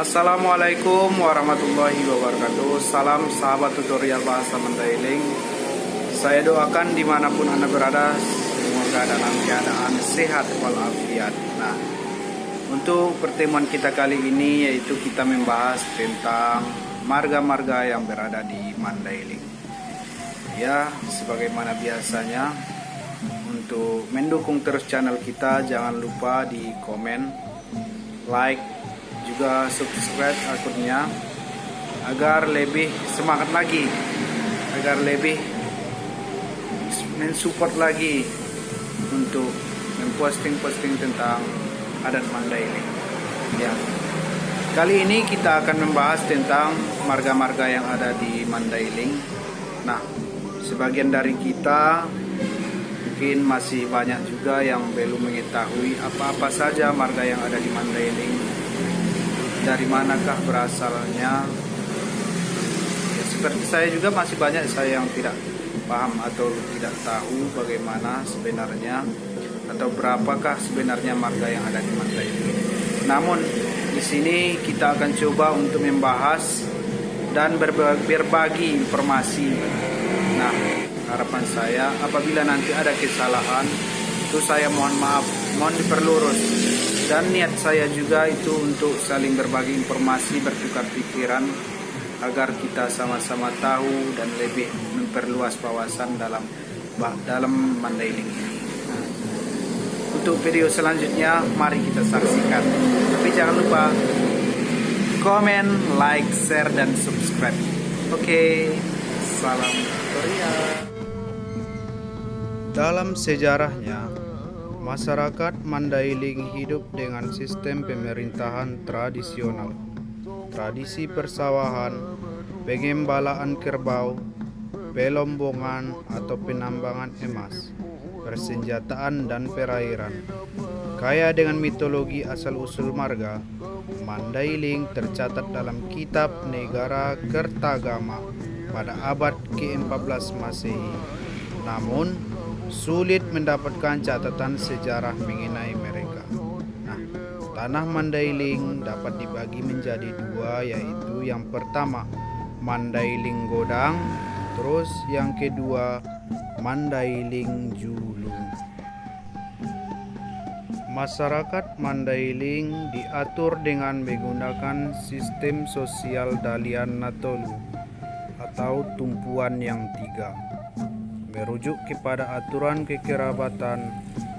Assalamualaikum warahmatullahi wabarakatuh. Salam sahabat tutorial bahasa Mandailing. Saya doakan dimanapun Anda berada, semoga dalam keadaan sehat walafiat. Nah, untuk pertemuan kita kali ini yaitu kita membahas tentang marga-marga yang berada di Mandailing. Ya, sebagaimana biasanya, untuk mendukung terus channel kita, jangan lupa di komen, like, juga subscribe akunnya agar lebih semangat lagi, agar lebih mensupport lagi untuk memposting tentang adat Mandailing. Ya, kali ini kita akan membahas tentang marga-marga yang ada di Mandailing. Nah, sebagian dari kita mungkin masih banyak juga yang belum mengetahui apa-apa saja marga yang ada di Mandailing, dari manakah berasalnya. Ya, seperti saya juga masih banyak saya yang tidak paham atau tidak tahu bagaimana sebenarnya atau berapakah sebenarnya marga yang ada di Mandailing. Namun di sini kita akan coba untuk membahas dan berbagi informasi. Nah, harapan saya apabila nanti ada kesalahan itu saya mohon maaf, mohon diperlurus. Dan niat saya juga itu untuk saling berbagi informasi, bertukar pikiran agar kita sama-sama tahu dan lebih memperluas wawasan dalam Mandailing ini. Nah, untuk video selanjutnya mari kita saksikan. Tapi jangan lupa komen, like, share, dan subscribe. Oke, salam tutorial. Dalam sejarahnya, masyarakat Mandailing hidup dengan sistem pemerintahan tradisional. Tradisi persawahan, pengembalaan kerbau, pelombongan atau penambangan emas, persenjataan dan perairan. Kaya dengan mitologi asal-usul marga, Mandailing tercatat dalam kitab Negara Kertagama pada abad ke-14 Masehi. Namun, sulit mendapatkan catatan sejarah mengenai mereka. Nah, tanah Mandailing dapat dibagi menjadi dua, yaitu yang pertama Mandailing Godang, terus yang kedua Mandailing Julu. Masyarakat Mandailing diatur dengan menggunakan sistem sosial Dalian Natolu atau tumpuan yang tiga, merujuk kepada aturan kekerabatan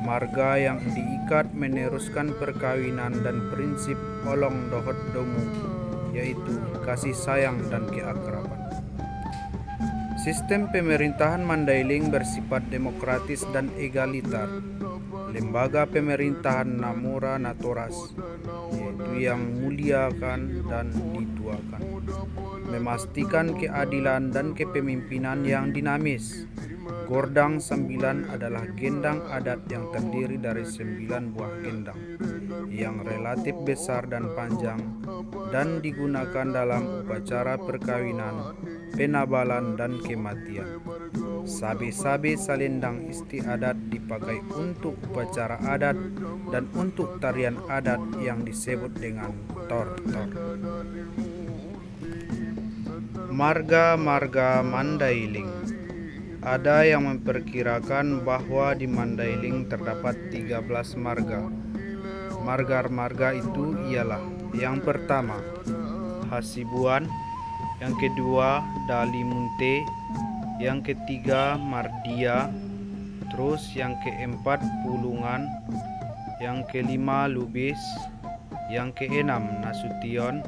marga yang diikat meneruskan perkawinan dan prinsip olong dohot domu, yaitu kasih sayang dan keakraban. Sistem pemerintahan Mandailing bersifat demokratis dan egaliter. Lembaga pemerintahan Namora Natoras, yaitu yang muliakan dan dituakan, memastikan keadilan dan kepemimpinan yang dinamis. Gordang 9 adalah gendang adat yang terdiri dari 9 buah gendang yang relatif besar dan panjang dan digunakan dalam upacara perkawinan, penabalan, dan kematian. Sabe-sabe salendang istiadat dipakai untuk upacara adat dan untuk tarian adat yang disebut dengan tor-tor. Marga-marga Mandailing. Ada yang memperkirakan bahwa di Mandailing terdapat 13 marga. Marga-marga itu ialah: yang pertama Hasibuan, yang kedua Dalimunte, yang ketiga Mardia, terus yang keempat Pulungan, yang kelima Lubis, yang keenam Nasution,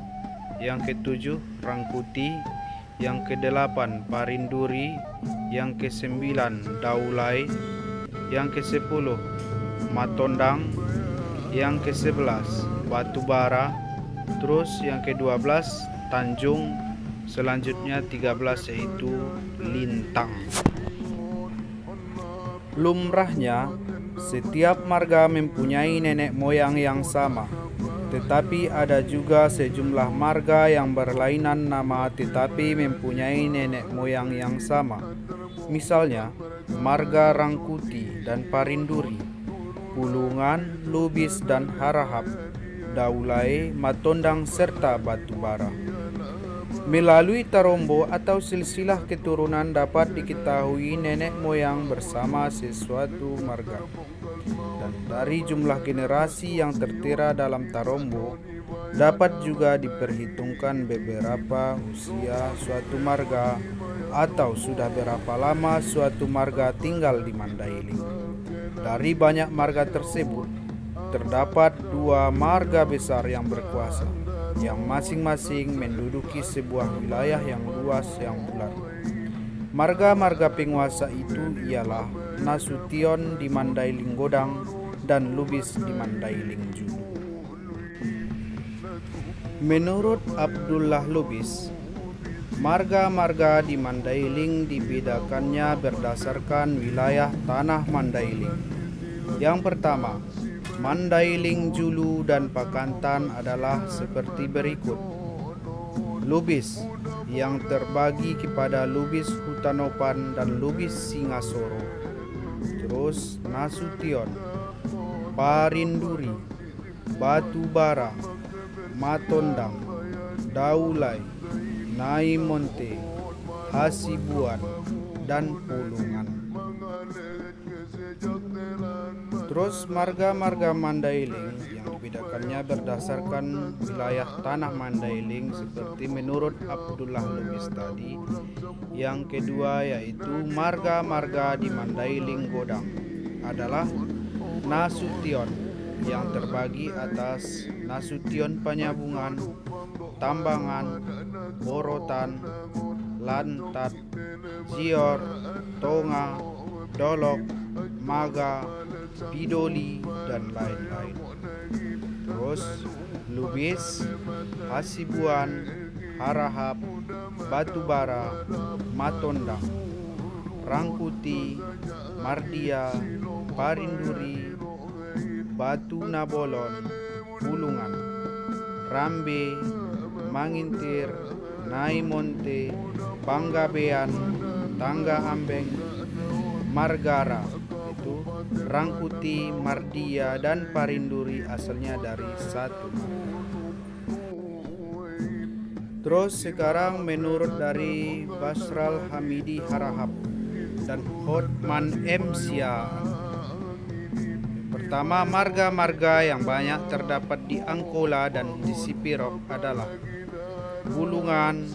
yang ketujuh Rangkuti, yang kedelapan Parinduri, yang kesembilan Daulai, yang kesepuluh Matondang, yang ke-11 Batubara, terus yang ke-12 Tanjung, selanjutnya 13 yaitu Lintang. Lumrahnya, setiap marga mempunyai nenek moyang yang sama, tetapi ada juga sejumlah marga yang berlainan nama tetapi mempunyai nenek moyang yang sama. Misalnya, marga Rangkuti dan Parinduri, Pulungan, Lubis, dan Harahap Daulay, Matondang, serta Batubara. Melalui tarombo atau silsilah keturunan dapat diketahui nenek moyang bersama sesuatu marga. Dan dari jumlah generasi yang tertera dalam tarombo, dapat juga diperhitungkan beberapa usia suatu marga atau sudah berapa lama suatu marga tinggal di Mandailing. Dari banyak marga tersebut, terdapat 2 marga besar yang berkuasa, yang masing-masing menduduki sebuah wilayah yang luas yang bulat. Marga-marga penguasa itu ialah Nasution di Mandailing Godang dan Lubis di Mandailing Julu. Menurut Abdullah Lubis, marga-marga di Mandailing dibedakannya berdasarkan wilayah tanah Mandailing. Yang pertama, Mandailing Julu dan Pakantan adalah seperti berikut. Lubis yang terbagi kepada Lubis Hutanopan dan Lubis Singasoro. Terus Nasution, Parinduri, Batubara, Matondang, Daulay, Naimonte, Hasibuan, dan Pulungan. Terus marga-marga Mandailing yang dibedakannya berdasarkan wilayah tanah Mandailing seperti menurut Abdullah Lubis tadi. Yang kedua yaitu marga-marga di Mandailing Godang adalah Nasution yang terbagi atas Nasution Panyabungan, Tambangan, Borotan, Lantat, Jior, Tonga, Dolok, Maga, Bidoli, dan lain-lain. Terus Lubis, Hasibuan, Harahap, Batubara, Matondang, Rangkuti, Mardia, Parinduri, Batu Nabolon, Pulungan, Rambe, Mangintir, Naimonte, Panggabean, Tangga Ambeng, Margara, itu Rangkuti, Mardia, dan Parinduri asalnya dari satu marga. Terus sekarang menurut dari Basral Hamidi Harahap dan Hotman M. Siaan. Pertama, marga-marga yang banyak terdapat di Angkola dan di Sipirok adalah Bulungan,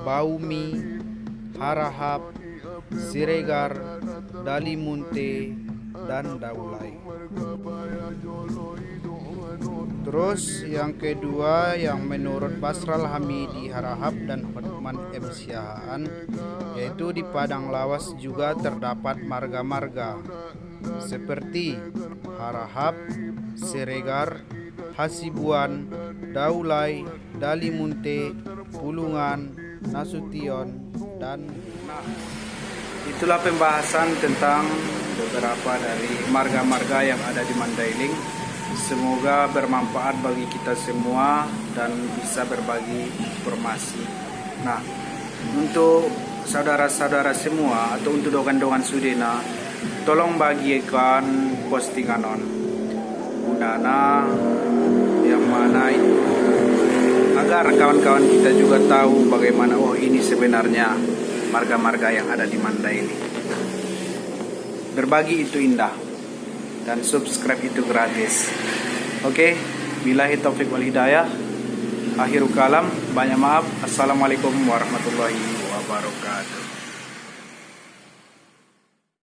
Baumi, Harahap, Siregar, Dalimunte, dan Daulay. Terus yang kedua yang menurut Basral Hamidi Harahap dan Hotman M. Siaan, yaitu di Padang Lawas juga terdapat marga-marga seperti Harahap, Siregar, Hasibuan, Daulay, Dalimunte, Pulungan, Nasution, dan itulah pembahasan tentang beberapa dari marga-marga yang ada di Mandailing. Semoga bermanfaat bagi kita semua dan bisa berbagi informasi. Nah, untuk saudara-saudara semua atau untuk dogan-dogan Sudena, tolong bagikan postingan gunana yang mana itu agar kawan-kawan kita juga tahu bagaimana ini sebenarnya marga-marga yang ada di Mandailing. Berbagi itu indah dan subscribe itu gratis. Oke, billahi taufiq wal hidayah. Akhirul kalam, banyak maaf. Assalamualaikum warahmatullahi wabarakatuh.